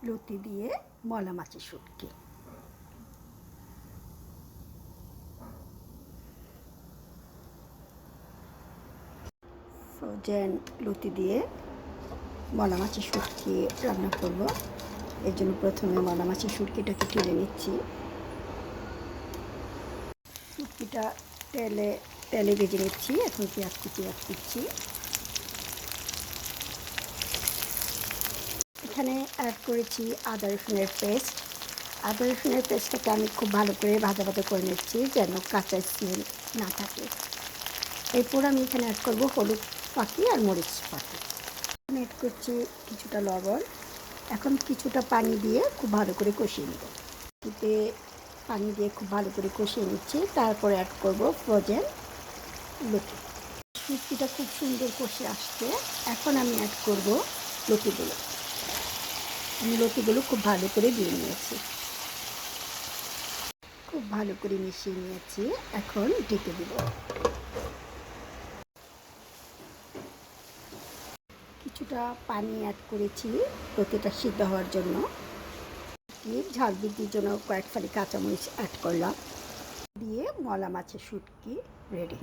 লতি দিয়ে মলা মাছের শুটকি। ফ্রোজেন লতি দিয়ে মলা মাছের শুটকি রান্না করব। এর জন্য প্রথমে মলা মাছের শুটকিটাকে তুলে নিচ্ছি। শুটকিটা তেলে ভেজে নিচ্ছি। এখন পেঁয়াজ কুচি দিচ্ছি। এখানে অ্যাড করেছি আদা রসুনের পেস্ট। আদা রসুনের পেস্টটাকে আমি খুব ভালো করে ভাজা করে নিচ্ছি, যেন কাঁচা স্মেল না থাকে। এরপর আমি এখানে অ্যাড করব হলুদ পাখি আর মরিচ পাখি। অ্যাড করছি কিছুটা লবণ। এখন কিছুটা পানি দিয়ে খুব ভালো করে কষিয়ে নেব। এতে পানি দিয়ে খুব ভালো করে কষিয়ে নিচ্ছি। তারপরে অ্যাড করব ফ্রোজেন লতি। শুটকিটা খুব সুন্দর কষে আসছে। এখন আমি অ্যাড করব লতিগুলো। আমি লতিগুলো খুব ভালো করে দিয়ে নিয়েছি, খুব ভালো করে মিশিয়ে নিয়েছি। এখন ঢেকে দেব। কিছুটা পানি অ্যাড করেছি লতিটা সিদ্ধ হওয়ার জন্য। ঝাল বৃদ্ধির জন্য কয়েক ফালি কাঁচামরিচ অ্যাড করলাম। দিয়ে মলা মাছের শুটকি রেডি।